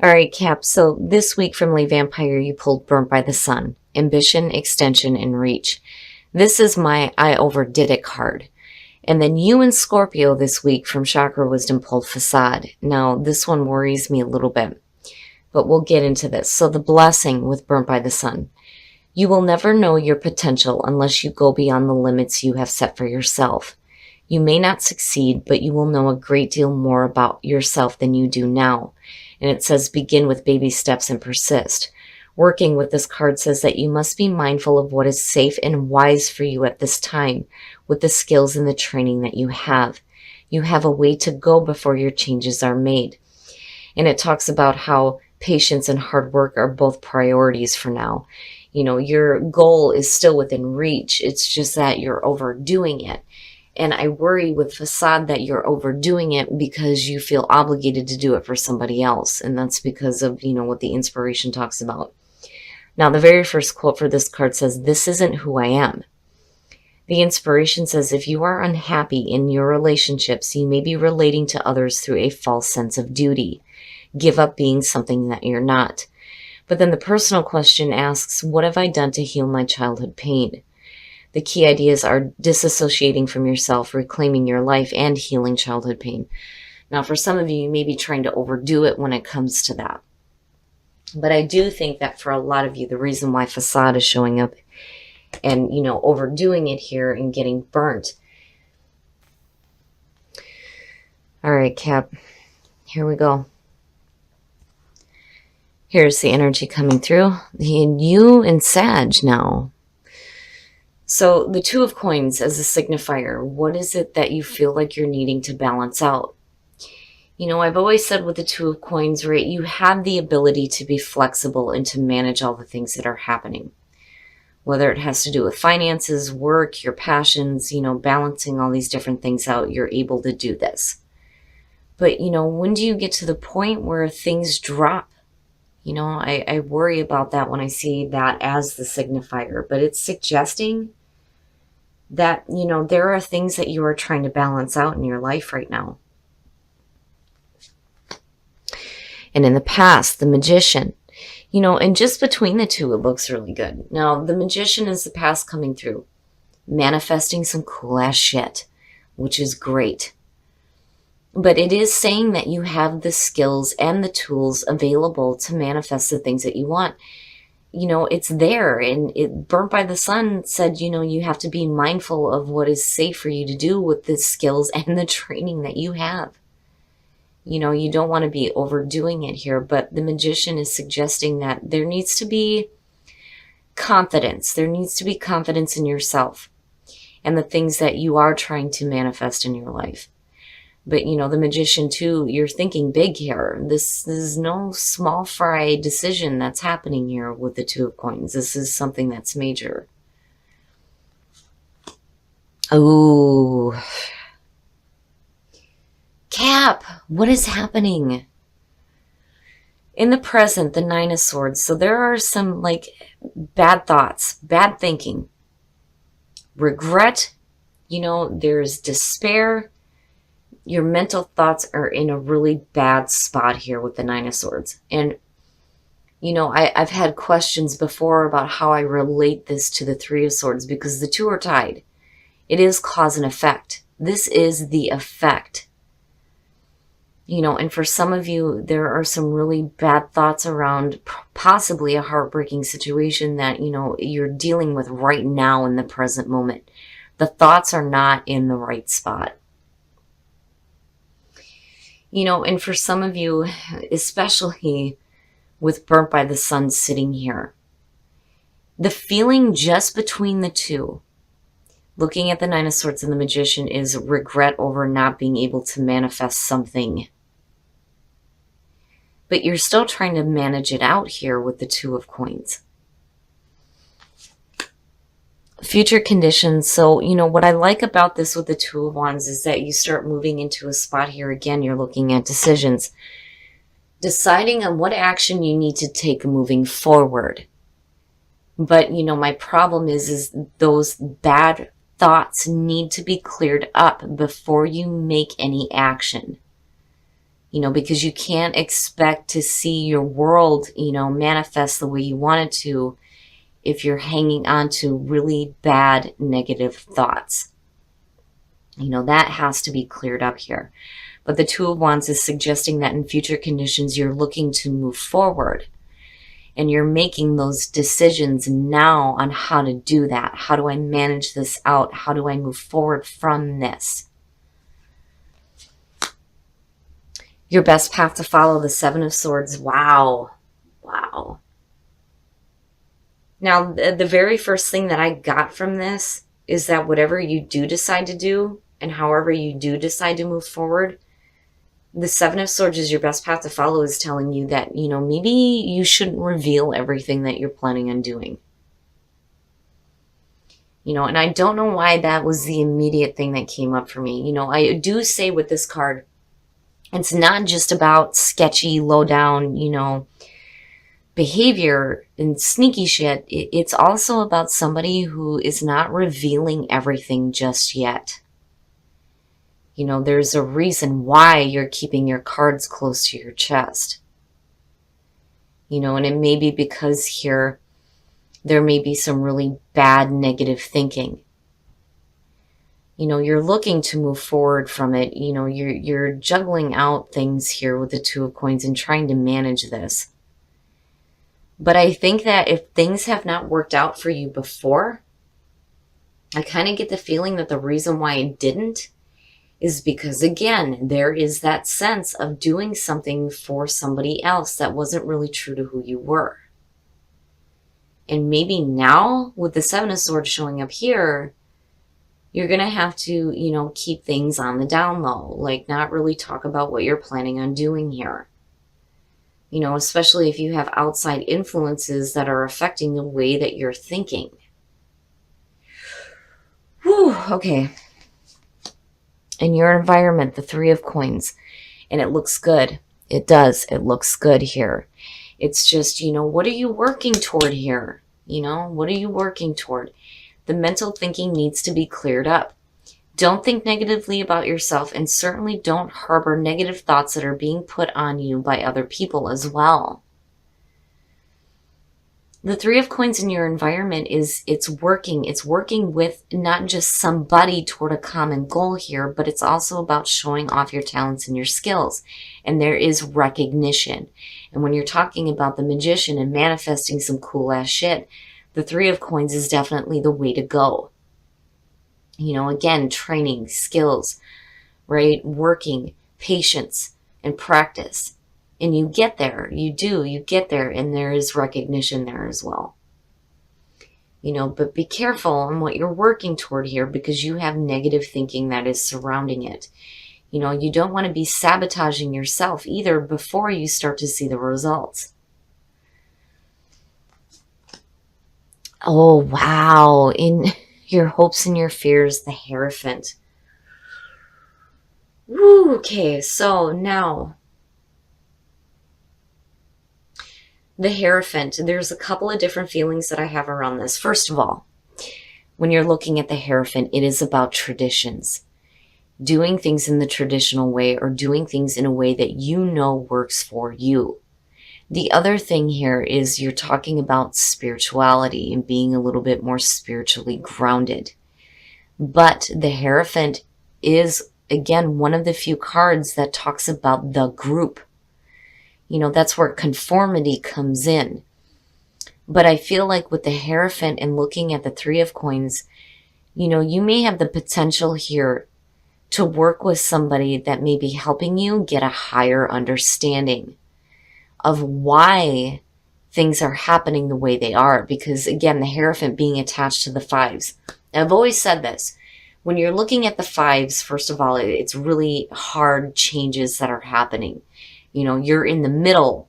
All right, Cap. So this week from Lay Vampire, you pulled Burnt by the Sun, Ambition, Extension, and Reach. This is my I Overdid It card. And then you and Scorpio this week from Chakra Wisdom pulled Facade. Now, this one worries me a little bit, but we'll get into this. So the blessing with Burnt by the Sun. You will never know your potential unless you go beyond the limits you have set for yourself. You may not succeed, but you will know a great deal more about yourself than you do now. And it says begin with baby steps and persist. Working with this card says that you must be mindful of what is safe and wise for you at this time with the skills and the training that you have. You have a way to go before your changes are made. And it talks about how patience and hard work are both priorities for now. You know, your goal is still within reach. It's just that you're overdoing it. And I worry with Facade that you're overdoing it because you feel obligated to do it for somebody else. And that's because of, what the inspiration talks about. Now, the very first quote for this card says, "This isn't who I am." The inspiration says, if you are unhappy in your relationships, you may be relating to others through a false sense of duty. Give up being something that you're not. But then the personal question asks, what have I done to heal my childhood pain? The key ideas are disassociating from yourself, reclaiming your life, and healing childhood pain. Now, for some of you, you may be trying to overdo it when it comes to that. But I do think that for a lot of you, the reason why Facade is showing up and, overdoing it here and getting burnt. All right, Cap, here we go. Here's the energy coming through. You and Sag now. So the Two of Coins as a signifier, what is it that you feel like you're needing to balance out? I've always said with the Two of Coins, right, you have the ability to be flexible and to manage all the things that are happening. Whether it has to do with finances, work, your passions, balancing all these different things out, you're able to do this. But, when do you get to the point where things drop? I worry about that when I see that as the signifier, but it's suggesting that, there are things that you are trying to balance out in your life right now. And in the past, the Magician, and just between the two, it looks really good. Now, the Magician is the past coming through, manifesting some cool ass shit, which is great. But it is saying that you have the skills and the tools available to manifest the things that you want. It's there. And it Burnt by the Sun said, you have to be mindful of what is safe for you to do with the skills and the training that you have. You don't want to be overdoing it here, but the Magician is suggesting that there needs to be confidence. There needs to be confidence in yourself and the things that you are trying to manifest in your life. But, the Magician, too, you're thinking big here. This is no small fry decision that's happening here with the Two of Coins. This is something that's major. Oh, Cap, what is happening? In the present, the Nine of Swords. So there are some, bad thoughts, bad thinking, regret. There's despair. Your mental thoughts are in a really bad spot here with the Nine of Swords. And, I've had questions before about how I relate this to the Three of Swords because the two are tied. It is cause and effect. This is the effect. And for some of you, there are some really bad thoughts around possibly a heartbreaking situation that, you're dealing with right now in the present moment. The thoughts are not in the right spot. And for some of you, especially with Burnt by the Sun sitting here, the feeling just between the two, looking at the Nine of Swords and the Magician, is regret over not being able to manifest something. But you're still trying to manage it out here with the Two of Coins. Future conditions. So, what I like about this with the Two of Wands is that you start moving into a spot here. Again, you're looking at decisions. Deciding on what action you need to take moving forward. But, my problem is those bad thoughts need to be cleared up before you make any action. because you can't expect to see your world, manifest the way you want it to if you're hanging on to really bad negative thoughts. That has to be cleared up here. But the Two of Wands is suggesting that in future conditions, you're looking to move forward. And you're making those decisions now on how to do that. How do I manage this out? How do I move forward from this? Your best path to follow, the Seven of Swords. Wow. Wow. Now, the very first thing that I got from this is that whatever you do decide to do and however you do decide to move forward, the Seven of Swords is your best path to follow, is telling you that, maybe you shouldn't reveal everything that you're planning on doing. And I don't know why that was the immediate thing that came up for me. I do say with this card, it's not just about sketchy, low down, behavior and sneaky shit. It's also about somebody who is not revealing everything just yet. There's a reason why you're keeping your cards close to your chest. And it may be because here there may be some really bad negative thinking. You're looking to move forward from it. You're juggling out things here with the Two of Coins and trying to manage this. But I think that if things have not worked out for you before, I kind of get the feeling that the reason why it didn't is because, again, there is that sense of doing something for somebody else that wasn't really true to who you were. And maybe now, with the Seven of Swords showing up here, you're going to have to, keep things on the down low. Like, not really talk about what you're planning on doing here. Especially if you have outside influences that are affecting the way that you're thinking. Whew, okay. In your environment, the Three of Coins. And it looks good. It does. It looks good here. It's just, what are you working toward here? What are you working toward? The mental thinking needs to be cleared up. Don't think negatively about yourself, and certainly don't harbor negative thoughts that are being put on you by other people as well. The Three of Coins in your environment it's working. It's working with not just somebody toward a common goal here, but it's also about showing off your talents and your skills. And there is recognition. And when you're talking about the Magician and manifesting some cool ass shit, the Three of Coins is definitely the way to go. Again, training, skills, right? Working, patience, and practice. And you get there. You get there, and there is recognition there as well. But be careful on what you're working toward here, because you have negative thinking that is surrounding it. You don't want to be sabotaging yourself either before you start to see the results. Oh, wow. In your hopes and your fears, the Hierophant. Woo, okay, so now the Hierophant, there's a couple of different feelings that I have around this. First of all, when you're looking at the Hierophant, it is about traditions. Doing things in the traditional way, or doing things in a way that works for you. The other thing here is you're talking about spirituality and being a little bit more spiritually grounded. But the Hierophant is, again, one of the few cards that talks about the group. That's where conformity comes in. But I feel like with the Hierophant and looking at the Three of Coins, you may have the potential here to work with somebody that may be helping you get a higher understanding of why things are happening the way they are. Because, again, the Hierophant being attached to the fives. I've always said this. When you're looking at the fives, first of all, it's really hard changes that are happening. You're in the middle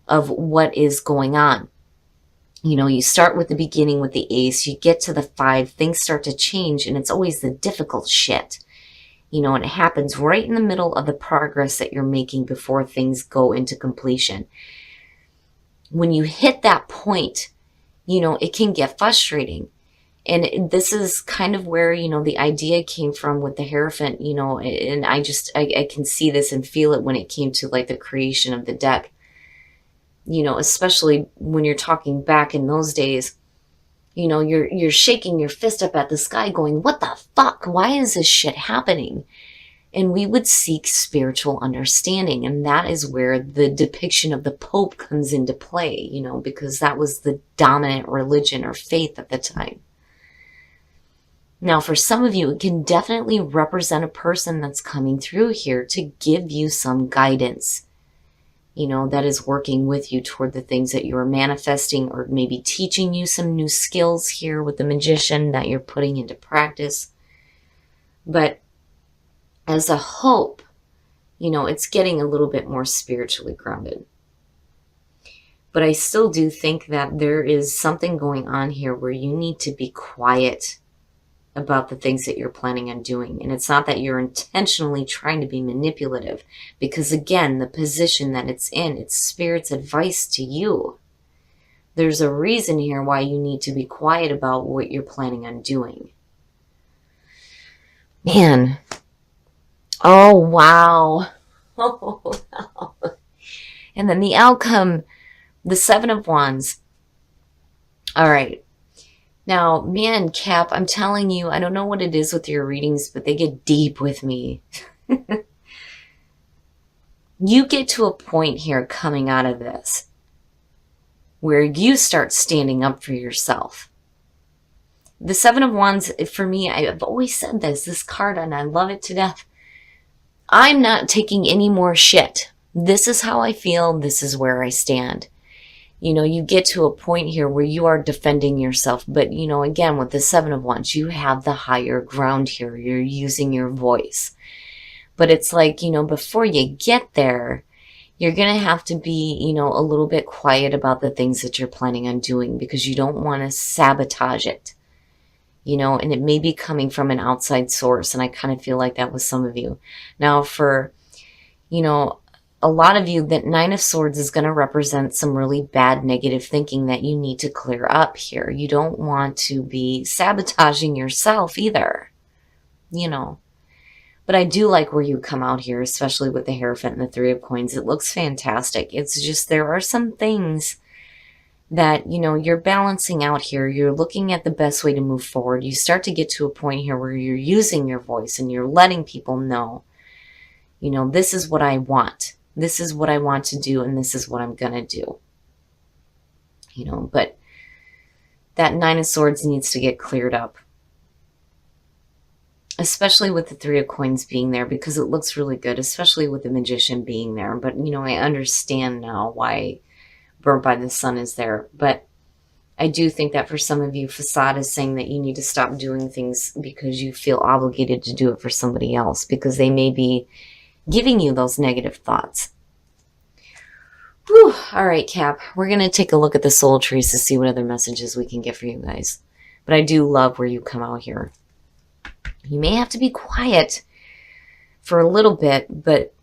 of what is going on. You start with the beginning with the ace, you get to the five, things start to change, and it's always the difficult shit. And it happens right in the middle of the progress that you're making before things go into completion. When you hit that point, it can get frustrating. And this is kind of where, the idea came from with the Hierophant, and I can see this and feel it when it came to like the creation of the deck, especially when you're talking back in those days, you're shaking your fist up at the sky going, what the fuck? Why is this shit happening? And we would seek spiritual understanding. And that is where the depiction of the Pope comes into play, because that was the dominant religion or faith at the time. Now, for some of you, it can definitely represent a person that's coming through here to give you some guidance, that is working with you toward the things that you are manifesting, or maybe teaching you some new skills here with the Magician that you're putting into practice. But as a hope, it's getting a little bit more spiritually grounded. But I still do think that there is something going on here where you need to be quiet about the things that you're planning on doing. And it's not that you're intentionally trying to be manipulative, because again, the position that it's in, it's Spirit's advice to you. There's a reason here why you need to be quiet about what you're planning on doing. Man. Oh, wow. Oh, wow. And then the outcome, the Seven of Wands. All right. Now, man, Cap, I'm telling you, I don't know what it is with your readings, but they get deep with me. You get to a point here coming out of this where you start standing up for yourself. The Seven of Wands, for me, I've always said this card, and I love it to death. I'm not taking any more shit. This is how I feel. This is where I stand. You get to a point here where you are defending yourself. But, again, with the Seven of Wands, you have the higher ground here. You're using your voice. But it's like, before you get there, you're going to have to be, a little bit quiet about the things that you're planning on doing, because you don't want to sabotage it. And it may be coming from an outside source. And I kind of feel like that with some of you. Now, for, a lot of you, that Nine of Swords is going to represent some really bad negative thinking that you need to clear up here. You don't want to be sabotaging yourself either, But I do like where you come out here, especially with the Hierophant and the Three of Coins. It looks fantastic. It's just there are some things that, you're balancing out here. You're looking at the best way to move forward. You start to get to a point here where you're using your voice and you're letting people know, this is what I want. This is what I want to do, and this is what I'm going to do. But that Nine of Swords needs to get cleared up. Especially with the Three of Coins being there, because it looks really good, especially with the Magician being there. But, I understand now why Burnt by the Sun is there. But I do think that for some of you, Facade is saying that you need to stop doing things because you feel obligated to do it for somebody else, because they may be giving you those negative thoughts. Whew. All right, Cap, we're going to take a look at the soul trees to see what other messages we can get for you guys. But I do love where you come out here. You may have to be quiet for a little bit, but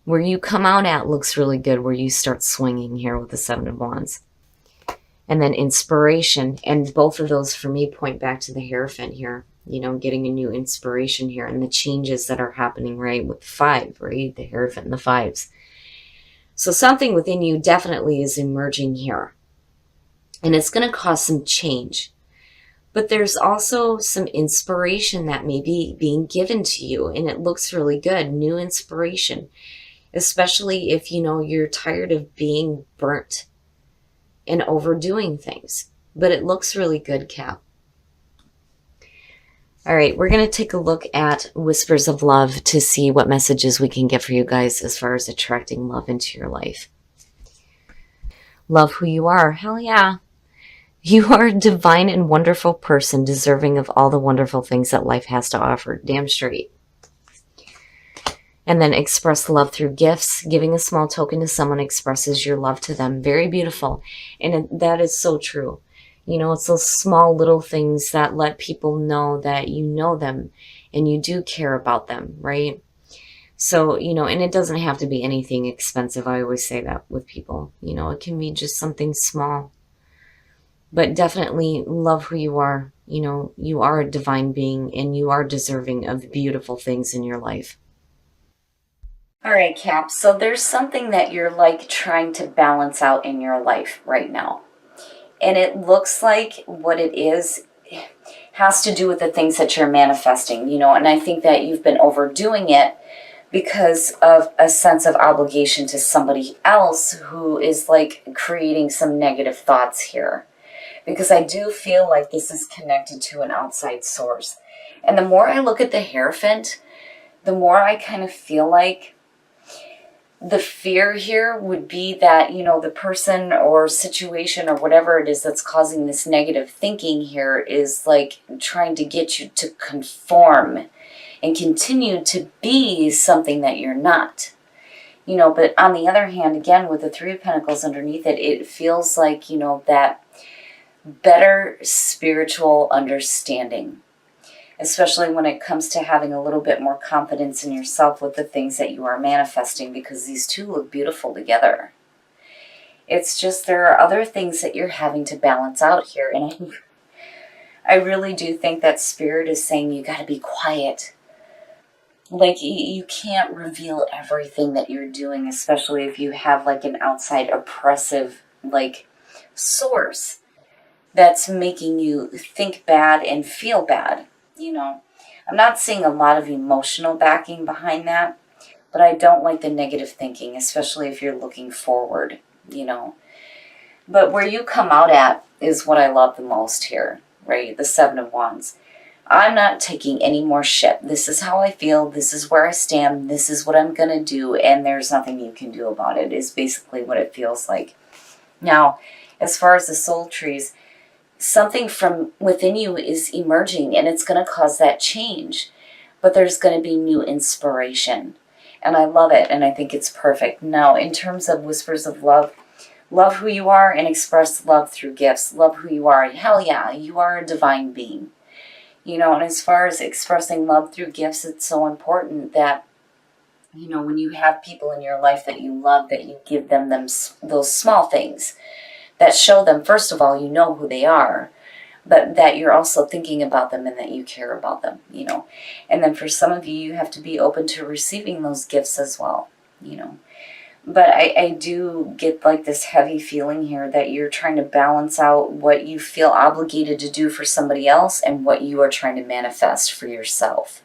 where you come out at looks really good, where you start swinging here with the Seven of Wands. And then inspiration, and both of those for me point back to the Hierophant here. Getting a new inspiration here, and the changes that are happening, right, with the Five, right, the Hierophant and the Fives. So something within you definitely is emerging here. And it's going to cause some change. But there's also some inspiration that may be being given to you, and it looks really good. New inspiration. Especially if, you're tired of being burnt and overdoing things. But it looks really good, Cap. All right, we're going to take a look at Whispers of Love to see what messages we can get for you guys as far as attracting love into your life. Love who you are. Hell yeah. You are a divine and wonderful person, deserving of all the wonderful things that life has to offer. Damn straight. And then express love through gifts. Giving a small token to someone expresses your love to them. Very beautiful. And that is so true. It's those small little things that let people know that you know them and you do care about them, right? So, and it doesn't have to be anything expensive. I always say that with people. It can be just something small. But definitely love who you are. You know, you are a divine being and you are deserving of the beautiful things in your life. All right, Cap. So there's something that you're like trying to balance out in your life right now. And it looks like what it is has to do with the things that you're manifesting, you know, and I think that you've been overdoing it because of a sense of obligation to somebody else who is like creating some negative thoughts here. Because I do feel like this is connected to an outside source. And the more I look at the Hierophant, the more I kind of feel like the fear here would be that, you know, the person or situation or whatever it is that's causing this negative thinking here is like trying to get you to conform and continue to be something that you're not. You know, but on the other hand, again, with the Three of Pentacles underneath it, it feels like, you know, that better spiritual understanding, especially when it comes to having a little bit more confidence in yourself with the things that you are manifesting, because these two look beautiful together. It's just there are other things that you're having to balance out here, and I really do think that Spirit is saying you got to be quiet. Like, you can't reveal everything that you're doing, especially if you have like an outside oppressive like source that's making you think bad and feel bad. You know, I'm not seeing a lot of emotional backing behind that, but I don't like the negative thinking, especially if you're looking forward, you know. But where you come out at is what I love the most here, right? The Seven of Wands. I'm not taking any more shit. This is how I feel. This is where I stand. This is what I'm going to do. And there's nothing you can do about it, is basically what it feels like. Now, as far as the soul trees, something from within you is emerging and it's going to cause that change. But there's going to be new inspiration. And I love it. And I think it's perfect. Now, in terms of whispers of love, love who you are and express love through gifts. Love who you are. Hell yeah, you are a divine being. You know, and as far as expressing love through gifts, it's so important that, you know, when you have people in your life that you love, that you give them those small things that show them, first of all, you know who they are, but that you're also thinking about them and that you care about them, you know. And then for some of you, you have to be open to receiving those gifts as well, you know. But I do get like this heavy feeling here that you're trying to balance out what you feel obligated to do for somebody else and what you are trying to manifest for yourself.